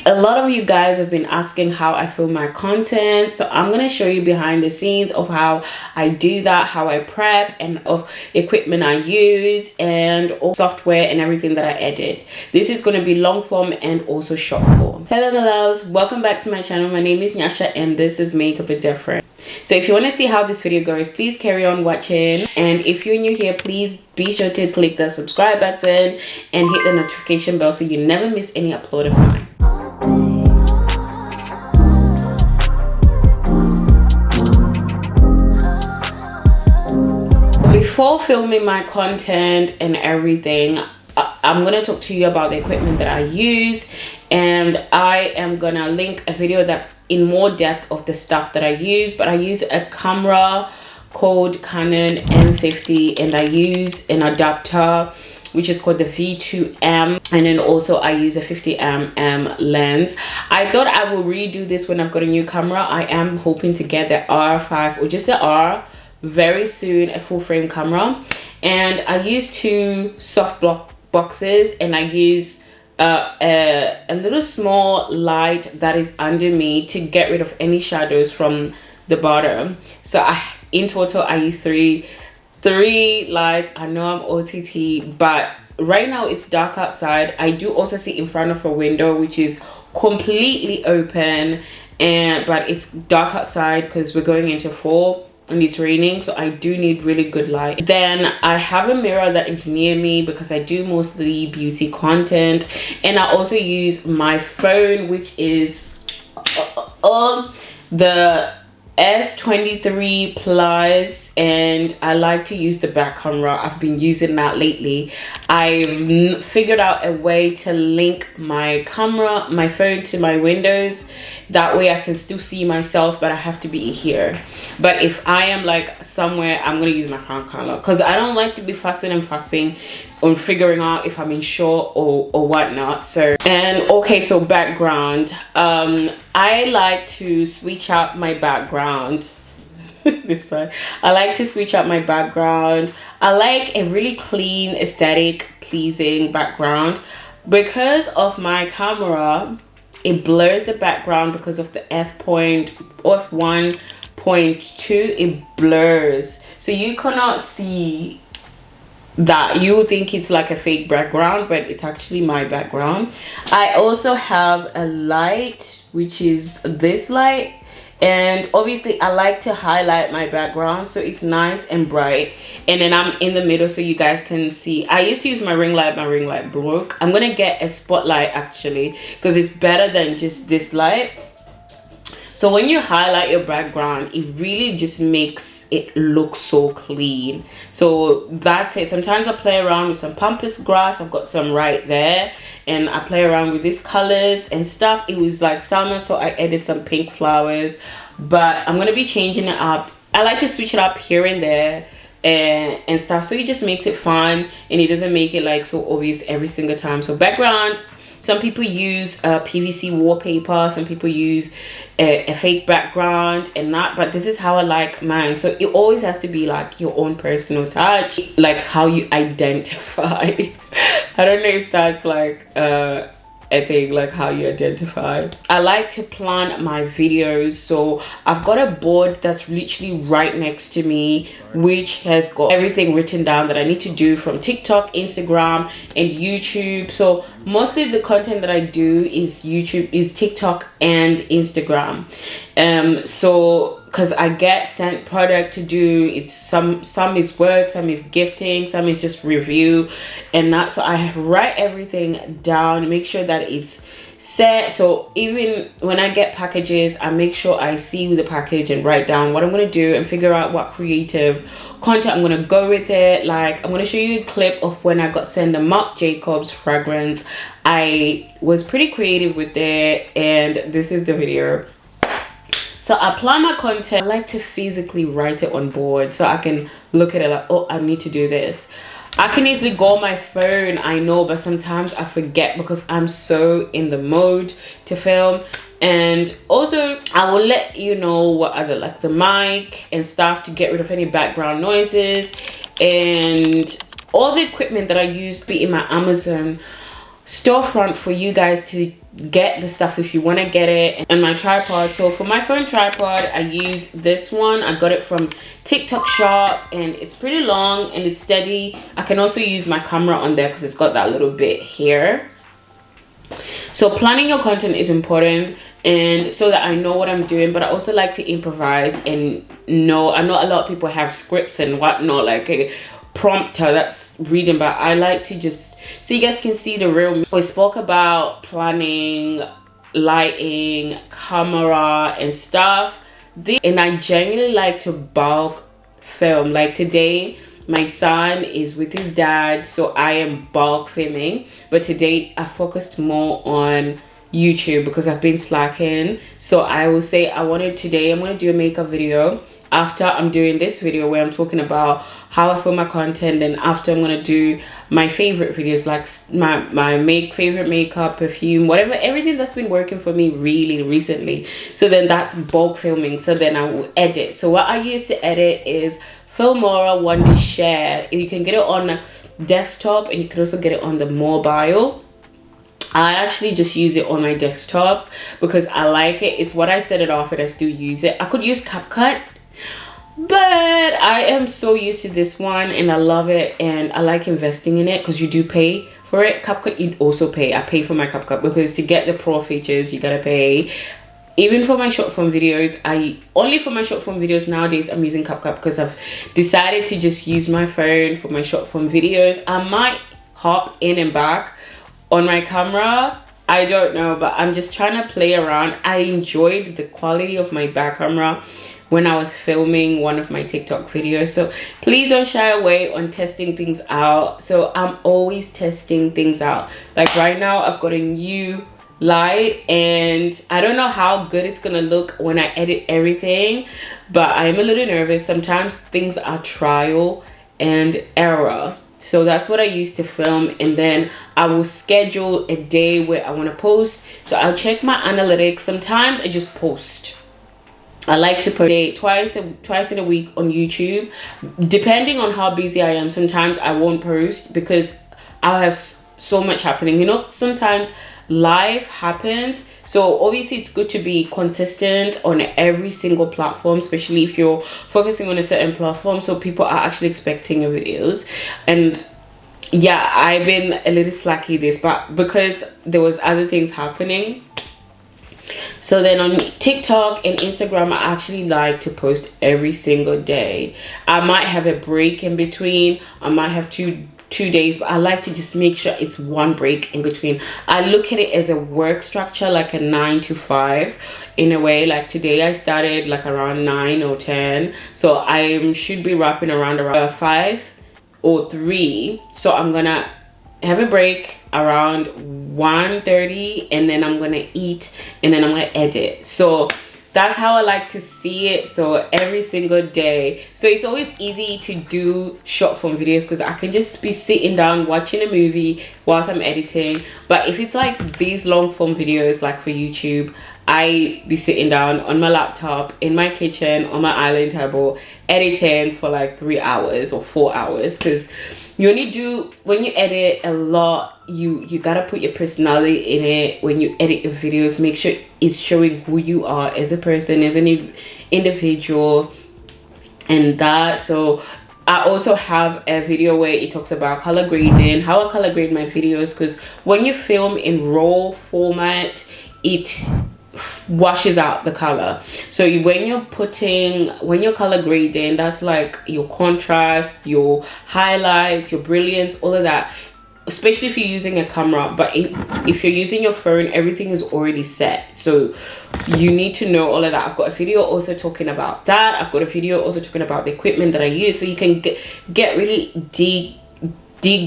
A lot of you guys have been asking how I film my content, so I'm going to show you behind the scenes of how I do that, how I prep, and of equipment I use, and all software and everything that I edit. This is going to be long form and also short form. Hello my loves, welcome back to my channel. My name is Nyasha and this is Makeup It Different. So if you want to see how this video goes, please carry on watching, and if you're new here, please be sure to click the subscribe button and hit the notification bell so you never miss any upload of mine. Before filming my content and everything, I'm going to talk to you about the equipment that I use, and I am going to link a video that's in more depth of the stuff that I use. But I use a camera called Canon M50, and I use an adapter which is called the V2M, and then also I use a 50mm lens. I thought I will redo this when I've got a new camera. I am hoping to get the R5 or just the R very soon, a full frame camera. And I use two soft block boxes, and I use a little small light that is under me to get rid of any shadows from the bottom. So in total I use three lights. I know I'm OTT, but right now it's dark outside. I do also see in front of a window which is completely open, but it's dark outside because we're going into fall and it's raining, so I do need really good light. Then I have a mirror that is near me because I do mostly beauty content, and I also use my phone, which is the S23 Plus, and I like to use the back camera. I've been using that lately. I've figured out a way to link my phone to my windows. That way I can still see myself, but I have to be here. But if I am like somewhere, I'm gonna use my front camera because I don't like to be fussing on figuring out if I'm in shot or whatnot. So, and okay, so background. I like to switch out my background. This side. I like to switch out my background. I like a really clean, aesthetic, pleasing background. Because of my camera, it blurs the background because of the f1.2. It blurs, so you cannot see that. You would think it's like a fake background, but it's actually my background. I also have a light, which is this light, and obviously I like to highlight my background so it's nice and bright, and then I'm in the middle so you guys can see. I used to use my ring light broke. I'm gonna get a spotlight actually because it's better than just this light. So when you highlight your background, it really just makes it look so clean. So that's it. Sometimes I play around with some pampas grass. I've got some right there, and I play around with these colors and stuff. It was like summer, so I added some pink flowers, but I'm gonna be changing it up. I like to switch it up here and there and stuff, so it just makes it fun and it doesn't make it like so obvious every single time. So background, some people use PVC wallpaper, some people use a fake background and that, but this is how I like mine. So it always has to be like your own personal touch, like how you identify. I don't know if that's like a thing, like how you identify. I like to plan my videos, so I've got a board that's literally right next to me which has got everything written down that I need to do from TikTok, Instagram, and YouTube. So mostly the content that I do is TikTok and Instagram. So because I get sent product to do, it's some is work, some is gifting, some is just review and that. So I write everything down, make sure that it's set. So even when I get packages, I make sure I see the package and write down what I'm going to do and figure out what creative content I'm going to go with it. Like I'm going to show you a clip of when I got sent the Marc Jacobs fragrance. I was pretty creative with it, and this is the video. So I plan my content. I like to physically write it on board so I can look at it like, oh, I need to do this. I can easily go on my phone, I know, but sometimes I forget because I'm so in the mode to film. And also I will let you know what other, like the mic and stuff to get rid of any background noises, and all the equipment that I use be in my Amazon storefront for you guys to get the stuff if you want to get it. And my tripod, so for my phone tripod, I use this one. I got it from TikTok shop, and it's pretty long and it's steady. I can also use my camera on there because it's got that little bit here. So planning your content is important, and so that I know what I'm doing, but I also like to improvise. And I know a lot of people have scripts and whatnot, like a prompter that's reading, but I like to just, so you guys can see the real me. We spoke about planning, lighting, camera and stuff, and I genuinely like to bulk film. Like today, my son is with his dad, so I am bulk filming, but today I focused more on YouTube because I've been slacking. So I will say today I'm going to do a makeup video after I'm doing this video where I'm talking about how I film my content, and after I'm going to do my favorite videos, like my favorite makeup, perfume, whatever, everything that's been working for me really recently. So then that's bulk filming. So then I will edit. So what I use to edit is Filmora 1D Share. You can get it on desktop and you can also get it on the mobile. I actually just use it on my desktop because I like it. It's what I started off with. I still use it. I could use CapCut, but I am so used to this one and I love it, and I like investing in it because you do pay for it. CapCut, you also pay. I pay for my CapCut because to get the pro features you gotta pay. Even for my short form videos, only for my short form videos nowadays I'm using CapCut because I've decided to just use my phone for my short form videos. I might hop in and back on my camera, I don't know, but I'm just trying to play around. I enjoyed the quality of my back camera when I was filming one of my TikTok videos, so please don't shy away on testing things out. So I'm always testing things out. Like right now I've got a new light and I don't know how good it's gonna look when I edit everything, but I'm a little nervous. Sometimes things are trial and error. So that's what I use to film, and then I will schedule a day where I want to post. So I'll check my analytics. Sometimes I just post. I like to post twice in a week on YouTube, depending on how busy I am. Sometimes I won't post because I'll have so much happening. You know, sometimes life happens, so obviously it's good to be consistent on every single platform, especially if you're focusing on a certain platform, so people are actually expecting your videos. And yeah, I've been a little slacky this, but because there was other things happening. So then on TikTok and Instagram, I actually like to post every single day. I might have a break in between, I might have two days, but I like to just make sure it's one break in between. I look at it as a work structure, like a 9 to 5 in a way. Like today I started like around 9 or 10, so I should be wrapping around 5 or 3. So I'm gonna have a break around 1:30, and then I'm gonna eat, and then I'm gonna edit. So that's how I like to see it. So every single day. So it's always easy to do short form videos because I can just be sitting down watching a movie whilst I'm editing. But if it's like these long form videos, like for YouTube, I be sitting down on my laptop in my kitchen on my island table editing for like 3 hours or 4 hours, because you only do, when you edit a lot, you gotta put your personality in it. When you edit your videos, make sure it's showing who you are as a person, as an individual, and that. So I also have a video where it talks about color grading, how I color grade my videos, because when you film in raw format, it washes out the color. So when you're color grading, that's like your contrast, your highlights, your brilliance, all of that, especially if you're using a camera. But if you're using your phone, everything is already set, so you need to know all of that. I've got a video also talking about that. I've got a video also talking about the equipment that I use, so you can get really dig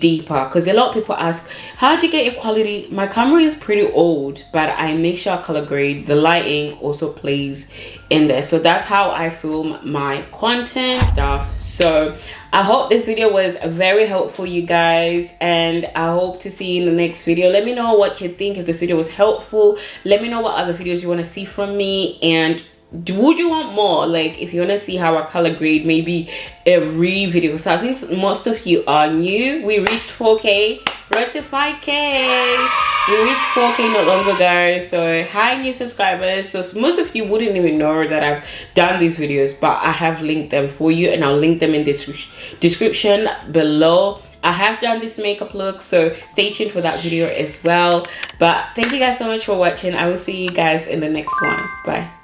deeper, because a lot of people ask, how do you get your quality? My camera is pretty old, but I make sure I color grade. The lighting also plays in there. So that's how I film my content stuff. So I hope this video was very helpful, you guys, and I hope to see you in the next video. Let me know what you think. If this video was helpful, let me know what other videos you want to see from me, and would you want more? Like, if you want to see how I color grade, maybe every video. So I think most of you are new. We reached 4K, road to 5K. We reached 4K not long ago, guys. So hi, new subscribers. So most of you wouldn't even know that I've done these videos, but I have linked them for you, and I'll link them in this description below. I have done this makeup look, so stay tuned for that video as well. But thank you guys so much for watching. I will see you guys in the next one. Bye.